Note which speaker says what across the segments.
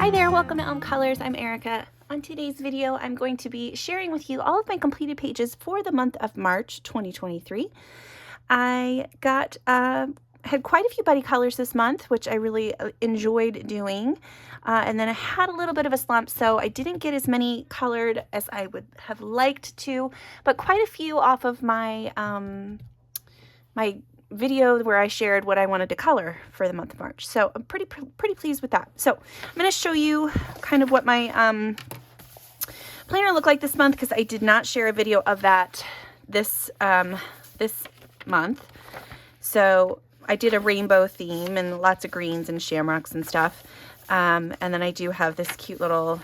Speaker 1: Hi there, welcome to Elm Colors. I'm Erica. On today's video, I'm going to be sharing with you all of my completed pages for the month of March 2023. I had quite a few buddy colors this month, which I really enjoyed doing. And then I had a little bit of a slump, so I didn't get as many colored as I would have liked to, but quite a few off of my my video where I shared what I wanted to color for the month of March. So I'm pretty pleased with that. So I'm going to show you kind of what my planner looked like this month, because I did not share a video of that this month. So I did a rainbow theme and lots of greens and shamrocks and stuff. And then I do have this cute little,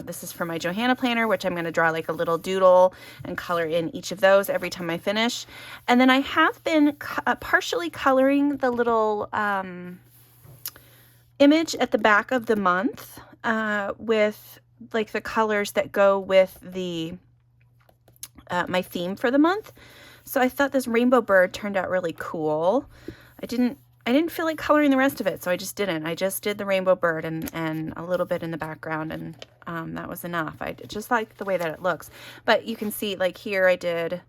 Speaker 1: this is for my Johanna planner, which I'm going to draw like a little doodle and color in each of those every time I finish. And then I have been partially coloring the little image at the back of the month with like the colors that go with the my theme for the month. So I thought this rainbow bird turned out really cool. I didn't feel like coloring the rest of it, so I just didn't. I just did the rainbow bird and a little bit in the background, and that was enough. I just like the way that it looks. But you can see, like here, I did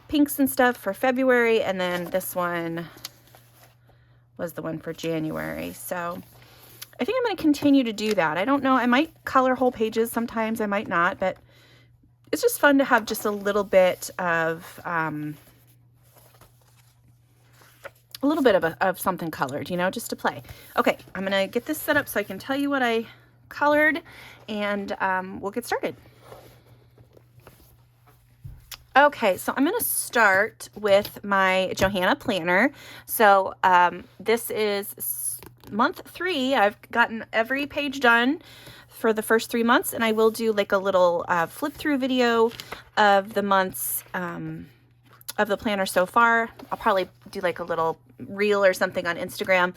Speaker 1: pinks and stuff for February, and then this one was the one for January. So I think I'm going to continue to do that. I don't know. I might color whole pages sometimes. I might not, but it's just fun to have just a little bit of something colored, you know, just to play. Okay, I'm gonna get this set up so I can tell you what I colored, and we'll get started. Okay, so I'm gonna start with my Johanna planner. So this is month 3. I've gotten every page done for the first 3 months, and I will do like a little flip through video of the months of the planner so far. I'll probably do like a little reel or something on Instagram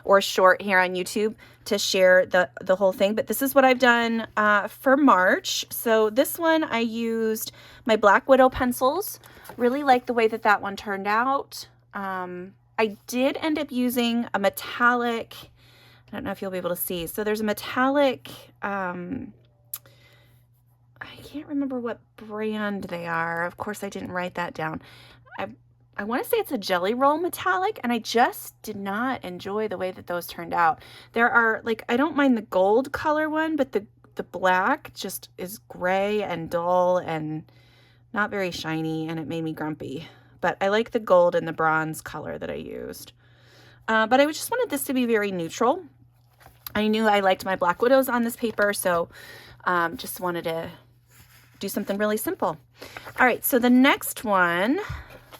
Speaker 1: or short here on YouTube to share the whole thing. But this is what I've done for March. So this one I used my Black Widow pencils. Really like the way that that one turned out. I did end up using a metallic, I don't know if you'll be able to see. So there's a metallic, I can't remember what brand they are. Of course, I didn't write that down. I want to say it's a Jelly Roll metallic, and I just did not enjoy the way that those turned out. There are, like, I don't mind the gold color one, but the black just is gray and dull and not very shiny, and it made me grumpy. But I like the gold and the bronze color that I used. But I just wanted this to be very neutral. I knew I liked my Black Widows on this paper, so just wanted to do something really simple. All right, so the next one,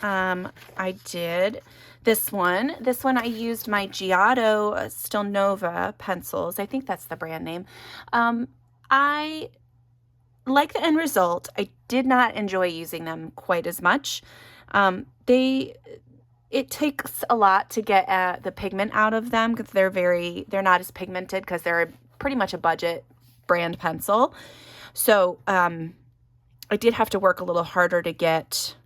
Speaker 1: I did this one. This one I used my Giotto Stilnova pencils. I think that's the brand name. I like the end result. I did not enjoy using them quite as much. It takes a lot to get the pigment out of them, because they're not as pigmented, because they're pretty much a budget brand pencil. So I did have to work a little harder to get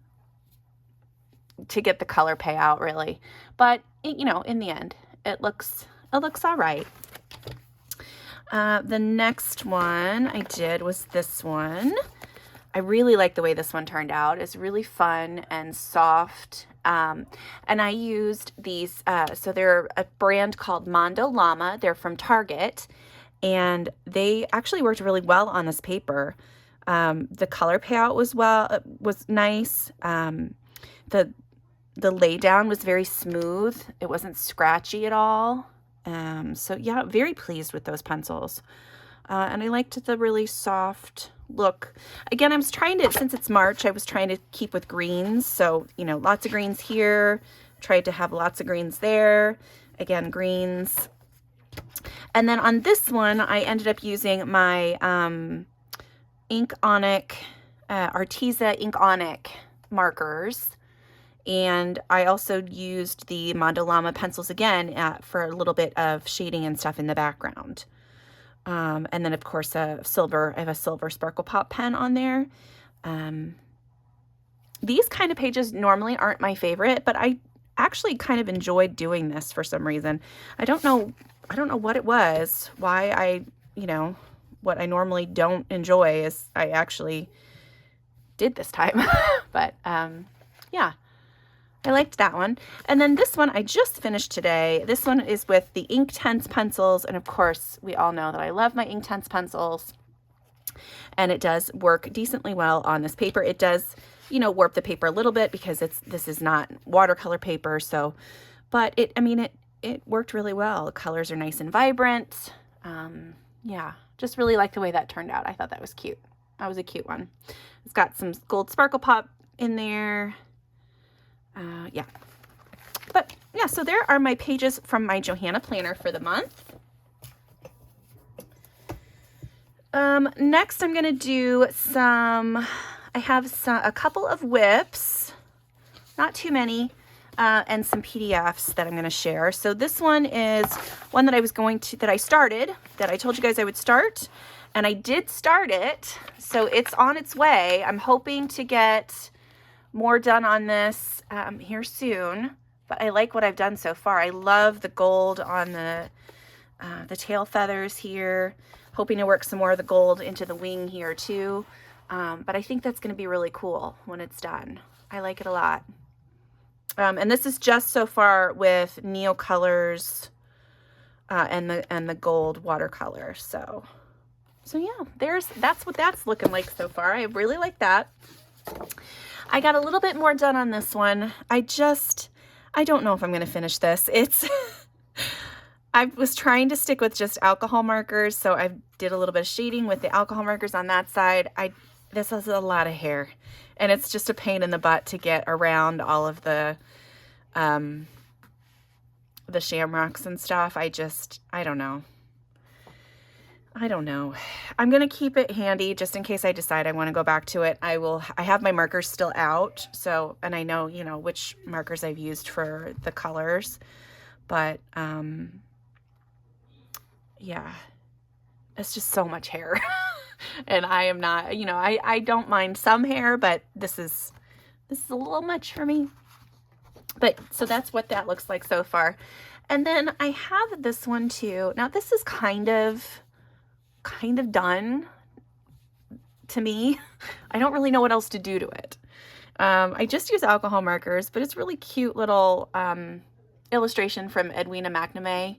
Speaker 1: the color payout, really. But you know, in the end, it looks all right. The next one I did was this one. I really like the way this one turned out. It's really fun and soft. And I used these, so they're a brand called Mondo Llama. They're from Target, and they actually worked really well on this paper. The color payout was nice. The lay down was very smooth. It wasn't scratchy at all. So yeah, very pleased with those pencils. And I liked the really soft look. Again, I was trying to, since it's March, I was trying to keep with greens. So, you know, lots of greens here, tried to have lots of greens there. Again, greens. And then on this one, I ended up using my Ink Onic, Arteza Ink Onic markers. And I also used the Mondo Llama pencils again for a little bit of shading and stuff in the background. And then, of course, I have a silver Sparkle Pop pen on there. These kind of pages normally aren't my favorite, but I actually kind of enjoyed doing this for some reason. I don't know what it was, why you know, what I normally don't enjoy is I actually did this time. But yeah, I liked that one. And then this one I just finished today. This one is with the Inktense pencils. And of course, we all know that I love my Inktense pencils. And it does work decently well on this paper. It does, you know, warp the paper a little bit because this is not watercolor paper. So, but it worked really well. The colors are nice and vibrant. Yeah, just really like the way that turned out. I thought that was cute. That was a cute one. It's got some gold sparkle pop in there. Yeah. But yeah, so there are my pages from my Johanna planner for the month. Next I'm going to do I have a couple of whips, not too many, and some PDFs that I'm going to share. So this one is one that I started, that I told you guys I would start, and I did start it. So it's on its way. I'm hoping to get more done on this here soon, but I like what I've done so far. I love the gold on the tail feathers here. Hoping to work some more of the gold into the wing here too. But I think that's going to be really cool when it's done. I like it a lot. And this is just so far with Neo Colors and the gold watercolor. So yeah, that's what that's looking like so far. I really like that. I got a little bit more done on this one. I don't know if I'm going to finish this. I was trying to stick with just alcohol markers, so I did a little bit of shading with the alcohol markers on that side. This has a lot of hair, and it's just a pain in the butt to get around all of the shamrocks and stuff. I don't know. I'm going to keep it handy just in case I decide I want to go back to it. I have my markers still out, so, and I know, you know, which markers I've used for the colors, but, yeah, it's just so much hair. And I am not, you know, I don't mind some hair, but this is a little much for me. But so that's what that looks like so far. And then I have this one too. Now this is kind of done to me. I don't really know what else to do to it. I just use alcohol markers, but it's really cute little illustration from Edwina McNamee.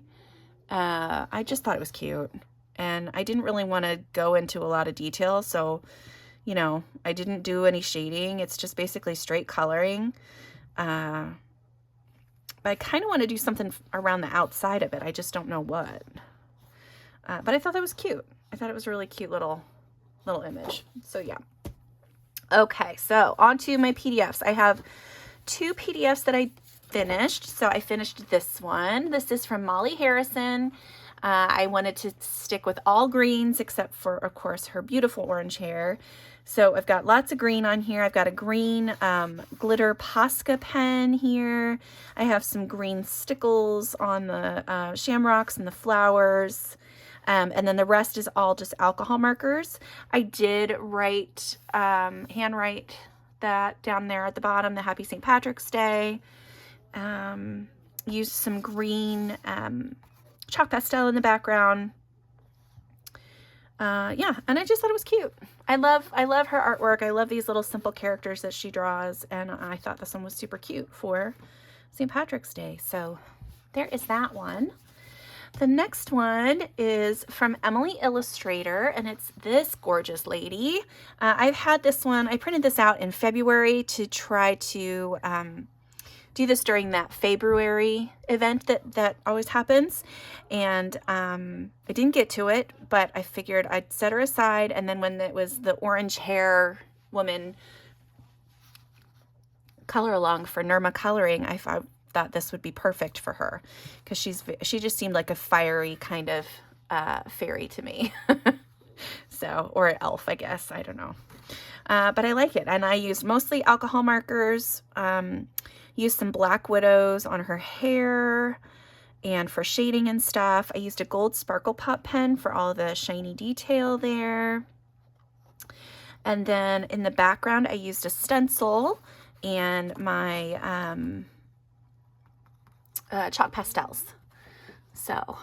Speaker 1: I just thought it was cute, and I didn't really want to go into a lot of detail, so, you know, I didn't do any shading. It's just basically straight coloring, but I kind of want to do something around the outside of it. I just don't know what, but I thought that was cute. I thought it was a really cute little image. So yeah. Okay, so on to my PDFs. I have 2 PDFs that I finished. So I finished this one. This is from Molly Harrison. I wanted to stick with all greens except for, of course, her beautiful orange hair. So I've got lots of green on here. I've got a green glitter Posca pen here. I have some green stickles on the shamrocks and the flowers. And then the rest is all just alcohol markers. I did handwrite that down there at the bottom, the Happy St. Patrick's Day. Used some green chalk pastel in the background. Yeah, and I just thought it was cute. I love her artwork. I love these little simple characters that she draws, and I thought this one was super cute for St. Patrick's Day. So there is that one. The next one is from Emily Illustrator, and it's this gorgeous lady. I've had this one. I printed this out in February to try to do this during that February event that always happens, and I didn't get to it, but I figured I'd set her aside, and then when it was the orange hair woman color along for Nirma Coloring, I thought this would be perfect for her, because she just seemed like a fiery kind of fairy to me. So, or an elf, I guess, I don't know, but I like it. And I used mostly alcohol markers, used some Black Widows on her hair and for shading and stuff. I used a gold sparkle pop pen for all the shiny detail there. And then in the background, I used a stencil and my chalk pastels. So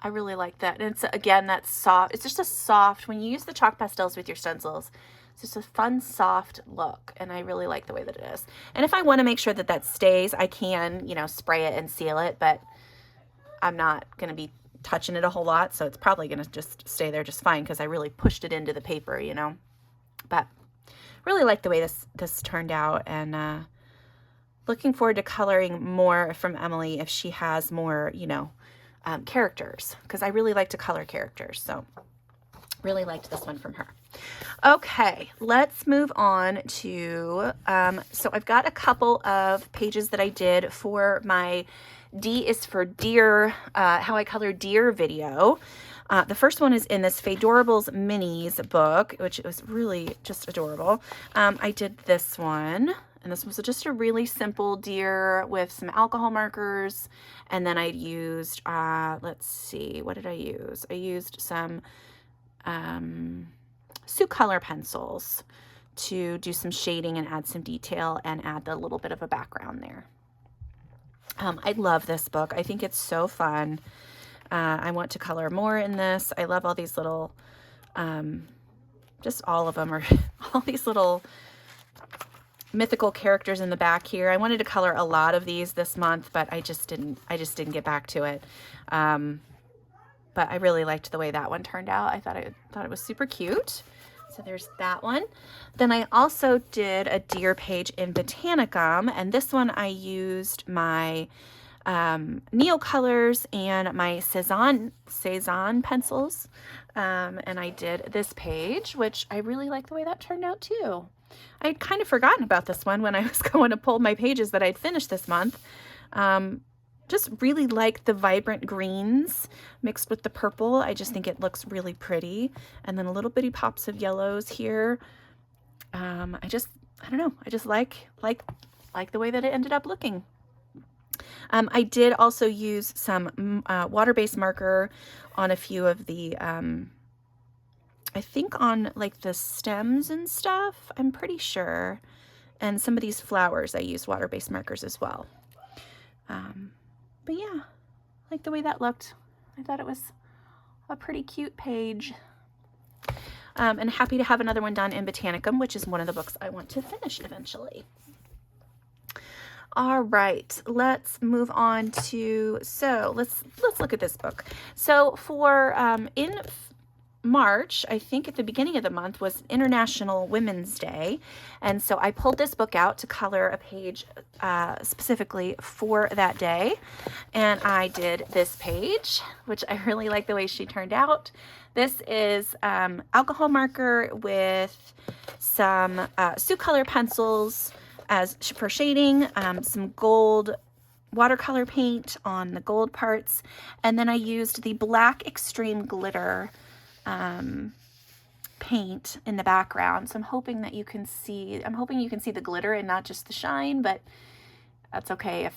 Speaker 1: I really like that. And it's, again, that's soft. It's just a soft, when you use the chalk pastels with your stencils, it's just a fun, soft look. And I really like the way that it is. And if I want to make sure that that stays, I can, you know, spray it and seal it, but I'm not going to be touching it a whole lot. So it's probably going to just stay there just fine because I really pushed it into the paper, you know. But really like the way this turned out, and looking forward to coloring more from Emily if she has more, you know, characters, because I really like to color characters. So really liked this one from her. Okay, let's move on to, so I've got a couple of pages that I did for my D is for Deer, how I color deer video. The first one is in this Fadorables Minis book, which was really just adorable. I did this one, and this was just a really simple deer with some alcohol markers. And then I used, let's see, what did I use? I used some Sioux color pencils to do some shading and add some detail and add a little bit of a background there. I love this book. I think it's so fun. I want to color more in this. I love all these little, just all of them are all these little mythical characters in the back here. I wanted to color a lot of these this month, but I just didn't get back to it. But I really liked the way that one turned out. I thought it was super cute. So there's that one. Then I also did a deer page in Botanicum, and this one I used my Neocolors and my Cezanne pencils. And I did this page, which I really like the way that turned out too. I'd kind of forgotten about this one when I was going to pull my pages that I'd finished this month. Just really like the vibrant greens mixed with the purple. I just think it looks really pretty. And then a little bitty pops of yellows here. I don't know. I just like the way that it ended up looking. I did also use some water-based marker on a few of the, I think on like the stems and stuff, I'm pretty sure. And some of these flowers I used water-based markers as well. But yeah, like the way that looked. I thought it was a pretty cute page. And happy to have another one done in Botanicum, which is one of the books I want to finish eventually. All right, let's move on to, so let's look at this book. So for in March, I think at the beginning of the month was International Women's Day. And so I pulled this book out to color a page specifically for that day. And I did this page, which I really like the way she turned out. This is alcohol marker with some Sioux color pencils for shading, some gold watercolor paint on the gold parts. And then I used the black extreme glitter paint in the background. So I'm hoping that you can see, the glitter and not just the shine, but that's okay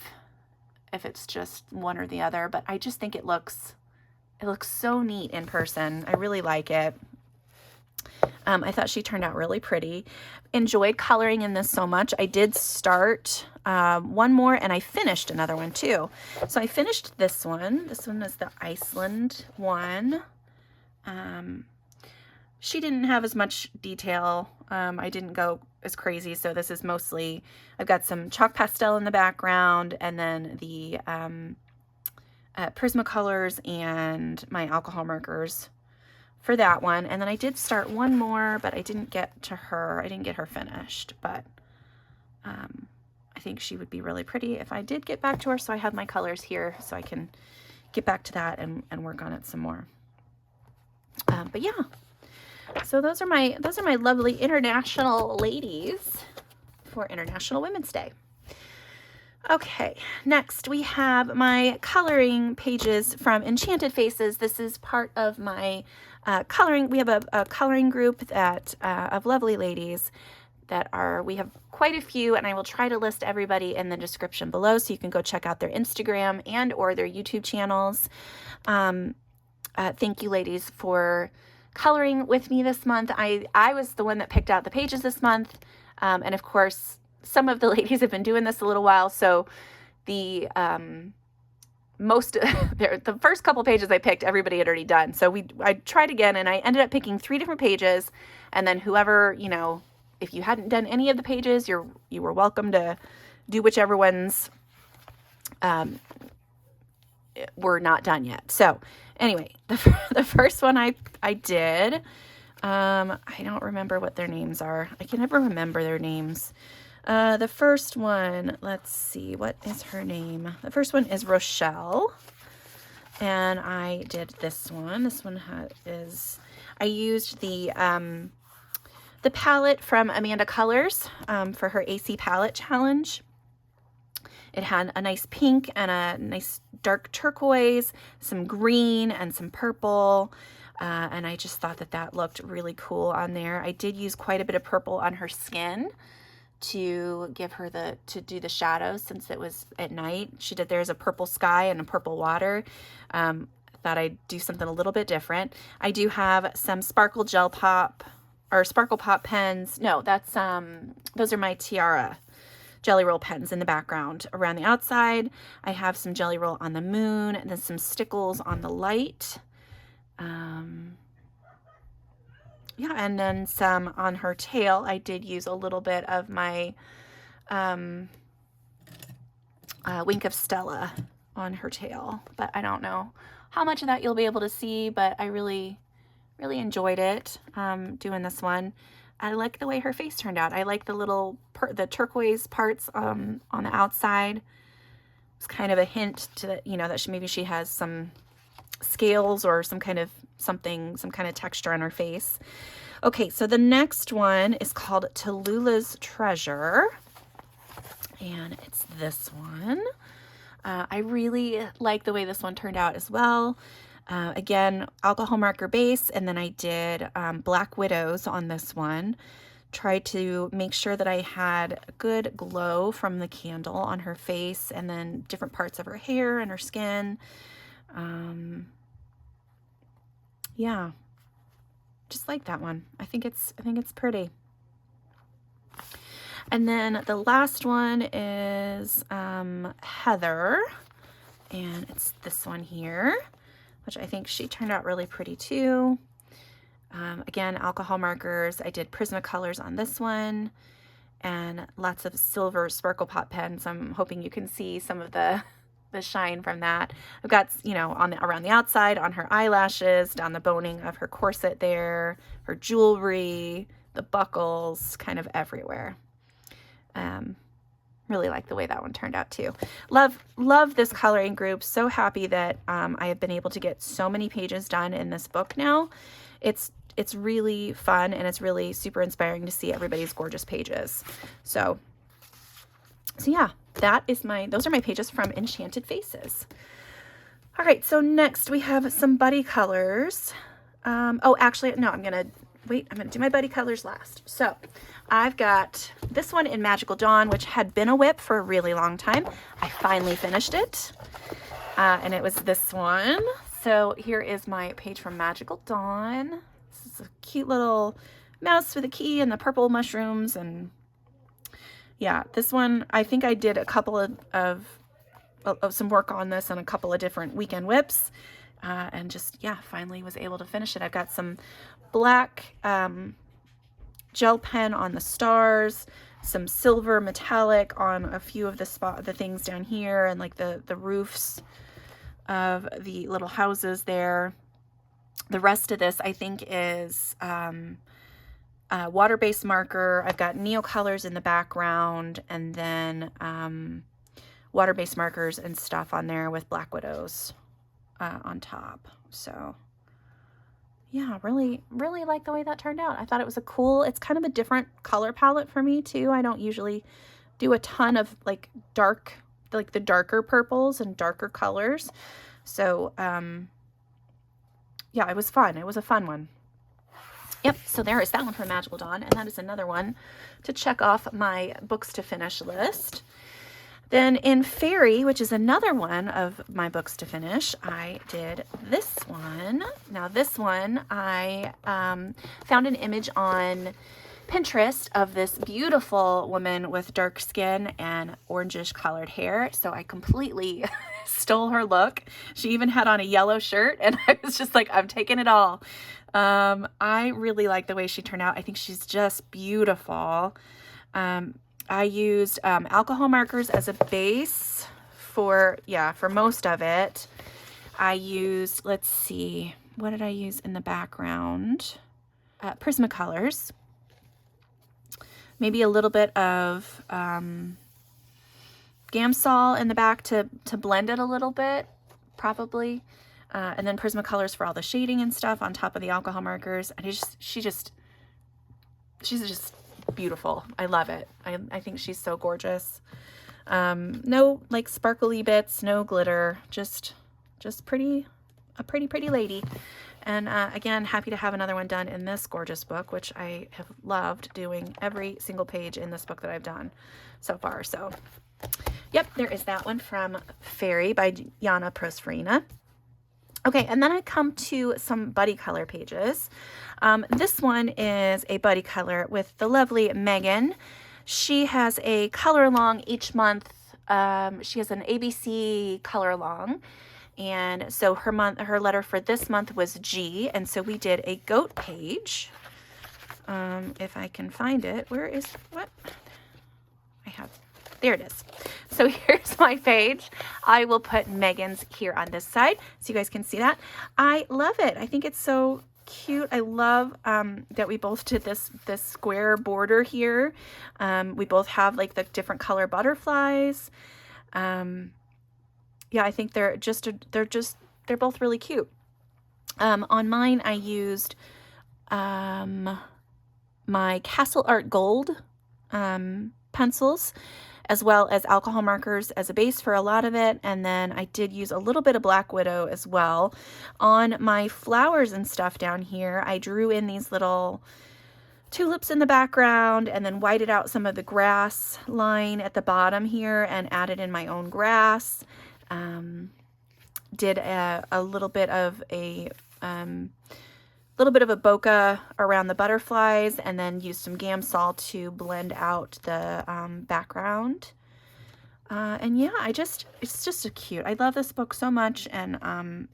Speaker 1: if it's just one or the other. But I just think it looks so neat in person. I really like it. I thought she turned out really pretty. Enjoyed coloring in this so much. I did start one more and I finished another one too. So I finished this one. This one is the Iceland one. She didn't have as much detail. I didn't go as crazy. So this is mostly, I've got some chalk pastel in the background and then the Prismacolors and my alcohol markers for that one. And then I did start one more, but I didn't get to her. I didn't get her finished, but I think she would be really pretty if I did get back to her. So I have my colors here so I can get back to that and work on it some more. But yeah, so those are my lovely international ladies for International Women's Day. Okay, next we have my coloring pages from Enchanted Faces. This is part of my coloring. We have a coloring group that of lovely ladies that we have quite a few, and I will try to list everybody in the description below so you can go check out their Instagram and or their YouTube channels. Thank you, ladies, for coloring with me this month. I was the one that picked out the pages this month, and of course, some of the ladies have been doing this a little while, so the the first couple pages I picked, everybody had already done. So I tried again, and I ended up picking 3 different pages, and then whoever, you know, if you hadn't done any of the pages, you were welcome to do whichever ones were not done yet. So anyway, the first one I did, I don't remember what their names are. I can never remember their names. The first one, let's see, what is her name? The first one is Rochelle, and I did this one. This one I used the palette from Amanda Colors for her AC palette challenge. It had a nice pink and a nice dark turquoise, some green and some purple. And I just thought that looked really cool on there. I did use quite a bit of purple on her skin to give her to do the shadows, since it was at night. There's a purple sky and a purple water. Thought I'd do something a little bit different. I do have some Sparkle Gel Pop or Sparkle Pop pens. No, those are my Tiara Jelly Roll pens in the background. Around the outside, I have some Jelly Roll on the moon, and then some Stickles on the light. Yeah, and then some on her tail. I did use a little bit of my Wink of Stella on her tail, but I don't know how much of that you'll be able to see, but I really enjoyed it doing this one. I like the way her face turned out. I like the the turquoise parts on the outside. It's kind of a hint to that, you know, that maybe she has some scales or some kind of texture on her face. Okay, so the next one is called Tallulah's Treasure, and it's this one. I really like the way this one turned out as well. Again, alcohol marker base, and then I did Black Widows on this one. Tried to make sure that I had a good glow from the candle on her face, and then different parts of her hair and her skin. Yeah, just like that one. I think it's pretty. And then the last one is Heather, and it's this one here, which I think she turned out really pretty too. Again, alcohol markers. I did Prismacolors on this one, and lots of silver Sparkle Pop pens. I'm hoping you can see some of the shine from that. I've got, you know, around the outside, on her eyelashes, down the boning of her corset there, her jewelry, the buckles, kind of everywhere. Really like the way that one turned out too. Love this coloring group. So happy that I have been able to get so many pages done in this book now. It's really fun, and it's really super inspiring to see everybody's gorgeous pages. So yeah, those are my pages from Enchanted Faces. All right, so next we have some buddy colors. Oh, actually, no, I'm gonna do my buddy colors last. So I've got this one in Magical Dawn, which had been a whip for a really long time. I finally finished it, and it was this one. So here is my page from Magical Dawn. This is a cute little mouse with a key and the purple mushrooms, and yeah, this one, I think I did a couple of some work on this on a couple of different weekend whips, and just, yeah, finally was able to finish it. I've got some black gel pen on the stars, some silver metallic on a few of the things down here, and like the roofs of the little houses there. The rest of this, I think, is water-based marker. I've got Neocolors in the background, and then water-based markers and stuff on there with Black Widows on top. So yeah, really like the way that turned out. I thought it was it's kind of a different color palette for me too. I don't usually do a ton of the darker purples and darker colors. So yeah, it was fun. It was a fun one. Yep, so there is that one from Magical Dawn, and that is another one to check off my books to finish list. Then in Fairy, which is another one of my books to finish, I did this one. Now this one, I found an image on Pinterest of this beautiful woman with dark skin and orangish colored hair. So I completely stole her look. She even had on a yellow shirt, and I was just like, I'm taking it all. I really like the way she turned out. I think she's just beautiful. I used alcohol markers as a base for most of it. I used, let's see, what did I use in the background? Prismacolors. Maybe a little bit of Gamsol in the back to blend it a little bit, probably. And then Prismacolors for all the shading and stuff on top of the alcohol markers. And she's just beautiful. I love it. I think she's so gorgeous. No like sparkly bits, no glitter, just a pretty lady. And again, happy to have another one done in this gorgeous book, which I have loved doing every single page in this book that I've done so far. So yep, there is that one from Fairy by Johanna. Okay, and then I come to some buddy color pages. This one is a buddy color with the lovely Megan. She has a color along each month. She has an ABC color along. And so her letter for this month was G. And so we did a goat page. If I can find it, where is what? There it is. So here's my page. I will put Megan's here on this side so you guys can see that. I love it. I think it's so cute. I love that we both did this square border here. We both have like the different color butterflies. Yeah, I think they're both really cute. On mine, I used my Castle Art Gold pencils, as well as alcohol markers as a base for a lot of it. And then I did use a little bit of Black Widow as well. On my flowers and stuff down here, I drew in these little tulips in the background and then whited out some of the grass line at the bottom here and added in my own grass. Did a little bit of a bokeh around the butterflies, and then used some Gamsol to blend out the background. And yeah, it's just so cute. I love this book so much, and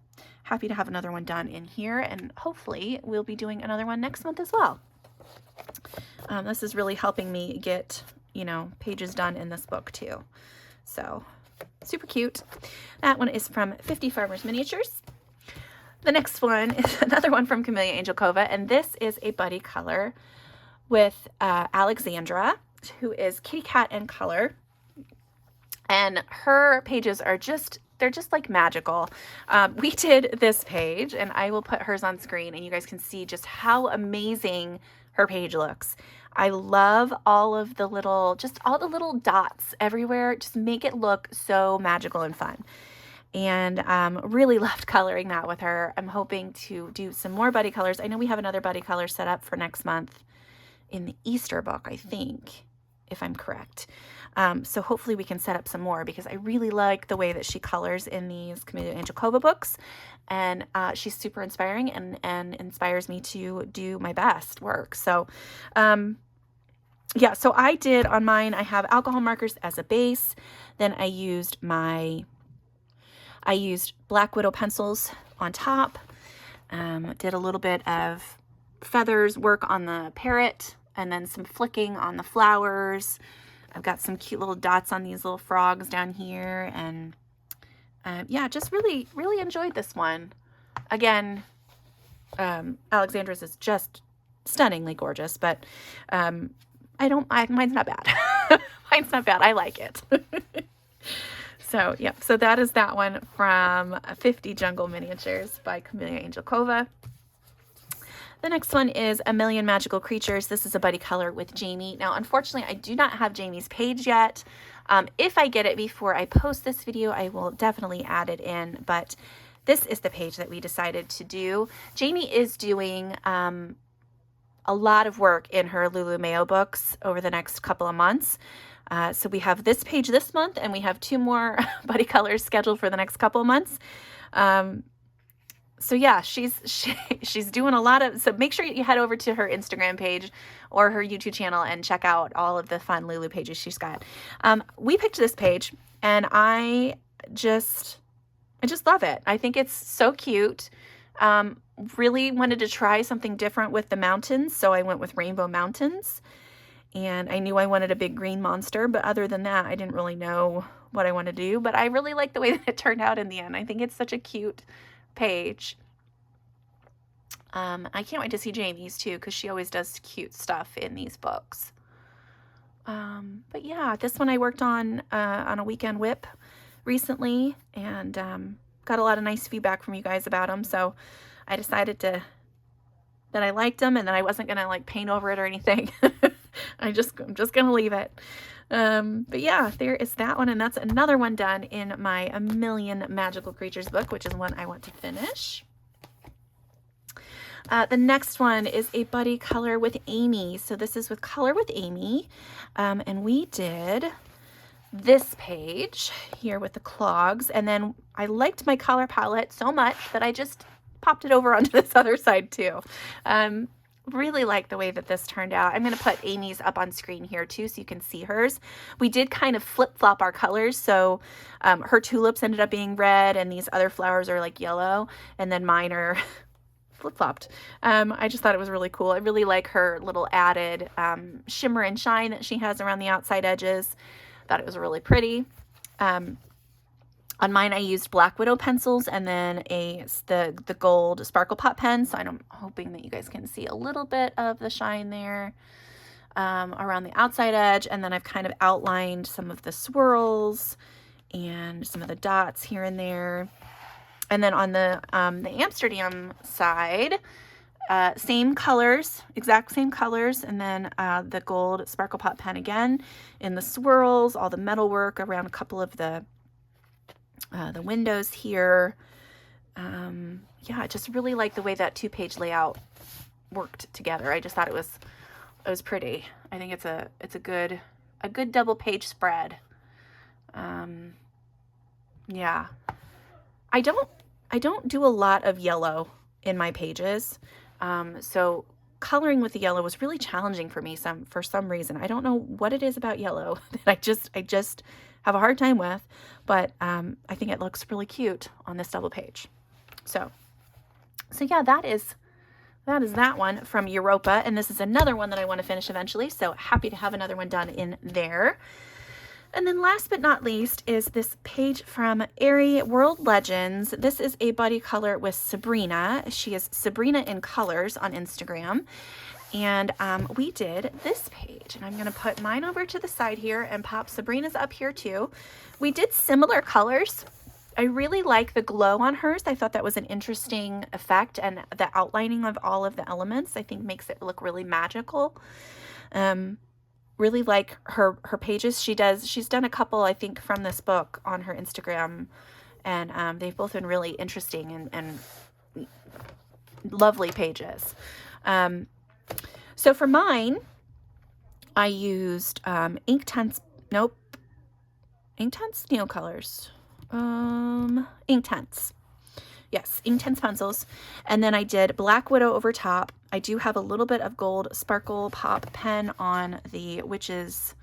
Speaker 1: happy to have another one done in here, and hopefully we'll be doing another one next month as well. This is really helping me get, pages done in this book too. So super cute. That one is from 50 Farmers Miniatures. The next one is another one from Camellia Angelkova, and this is a buddy color with Alexandra, who is kitty cat in color. And her pages are they're just like magical. We did this page, and I will put hers on screen, and you guys can see just how amazing her page looks. I love all the little dots everywhere. Just make it look so magical and fun. And really loved coloring that with her. I'm hoping to do some more buddy colors. I know we have another buddy color set up for next month in the Easter book, I think, if I'm correct. So hopefully we can set up some more, because I really like the way that she colors in these Camellia Angelkova books. And she's super inspiring and inspires me to do my best work. So yeah, so I did on mine, I have alcohol markers as a base. Then I used Black Widow pencils on top. Did a little bit of feathers work on the parrot, and then some flicking on the flowers. I've got some cute little dots on these little frogs down here. And yeah, just really, really enjoyed this one. Again, Alexandra's is just stunningly gorgeous, but mine's not bad. Mine's not bad. I like it. So, yeah, so that is that one from 50 Jungle Miniatures by Camellia Angelkova. The next one is A Million Magical Creatures. This is a buddy color with Jamie. Now, unfortunately, I do not have Jamie's page yet. If I get it before I post this video, I will definitely add it in, but this is the page that we decided to do. Jamie is doing a lot of work in her Lulu Mayo books over the next couple of months. So we have this page this month, and we have 2 more buddy colors scheduled for the next couple of months. So yeah, she's doing a lot of, so make sure you head over to her Instagram page or her YouTube channel and check out all of the fun Lulu pages she's got. We picked this page, and I just I just love it. I think it's so cute. Really wanted to try something different with the mountains, so I went with Rainbow Mountains. And I knew I wanted a big green monster, but other than that, I didn't really know what I wanted to do. But I really like the way that it turned out in the end. I think it's such a cute page. I can't wait to see Jamie's too, because she always does cute stuff in these books. But yeah, this one I worked on a weekend whip recently, and got a lot of nice feedback from you guys about them. So I decided that I liked them, and that I wasn't gonna like paint over it or anything. I'm just gonna leave it. But yeah, there is that one, and that's another one done in my A Million Magical Creatures book, which is one I want to finish. The next one is a buddy color with Amy. So this is with Color with Amy, and we did this page here with the clogs, and then I liked my color palette so much that I just popped it over onto this other side too. Really like the way that this turned out. I'm going to put Amy's up on screen here too, so you can see hers. We did kind of flip-flop our colors, so her tulips ended up being red, and these other flowers are like yellow, and then mine are flip-flopped. I just thought it was really cool. I really like her little added shimmer and shine that she has around the outside edges. Thought it was really pretty. On mine, I used Black Widow pencils and then the gold Sparkle Pop pen. So I'm hoping that you guys can see a little bit of the shine there around the outside edge. And then I've kind of outlined some of the swirls and some of the dots here and there. And then on the Amsterdam side, same colors, exact same colors, and then the gold Sparkle Pop pen again in the swirls, all the metalwork around a couple of the windows here. Yeah, I just really like the way that two-page layout worked together. I just thought it was pretty. I think it's a good double page spread. Yeah, I don't do a lot of yellow in my pages, so coloring with the yellow was really challenging for me for some reason. I don't know what it is about yellow that I just have a hard time with, but I think it looks really cute on this double page. So yeah, that is that one from Europa, and this is another one that I want to finish eventually, so happy to have another one done in there. And then last but not least is this page from Airy World Legends. This is a buddy color with Sabrina. She is Sabrina in Colors on Instagram. And we did this page, and I'm going to put mine over to the side here and pop Sabrina's up here too. We did similar colors. I really like the glow on hers. I thought that was an interesting effect, and the outlining of all of the elements I think makes it look really magical. Really like her pages. She's done a couple, I think, from this book on her Instagram, and they've both been really interesting and lovely pages. So for mine, I used Inktense Neocolors. Inktense. Yes, Inktense pencils. And then I did Black Widow over top. I do have a little bit of gold Sparkle Pop pen on the witch's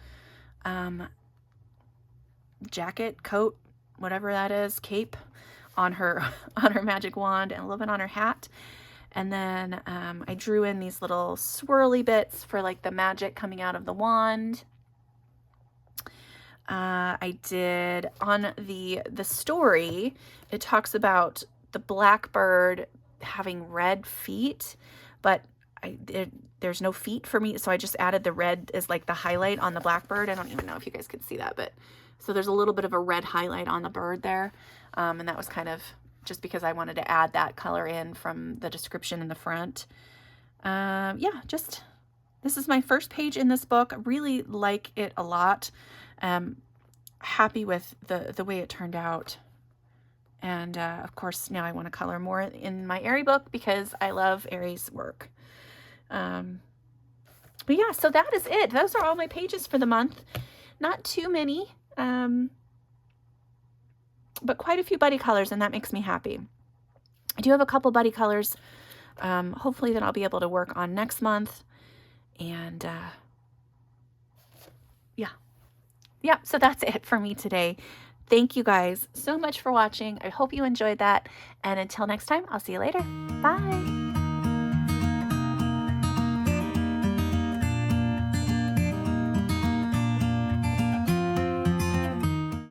Speaker 1: jacket, coat, whatever that is, cape on her magic wand, and a little bit on her hat. And then I drew in these little swirly bits for like the magic coming out of the wand. I did on the story, it talks about the blackbird having red feet, but there's no feet for me, so I just added the red as like the highlight on the blackbird. I don't even know if you guys could see that, but so there's a little bit of a red highlight on the bird there, and that was kind of just because I wanted to add that color in from the description in the front. Yeah, just this is my first page in this book. I really like it a lot. Happy with the way it turned out. And of course, now I want to color more in my Airy book because I love Airy's work. But yeah, so that is it. Those are all my pages for the month. Not too many, but quite a few buddy colors, and that makes me happy. I do have a couple buddy colors, hopefully that I'll be able to work on next month. And yeah, so that's it for me today. Thank you guys so much for watching. I hope you enjoyed that. And until next time, I'll see you later. Bye.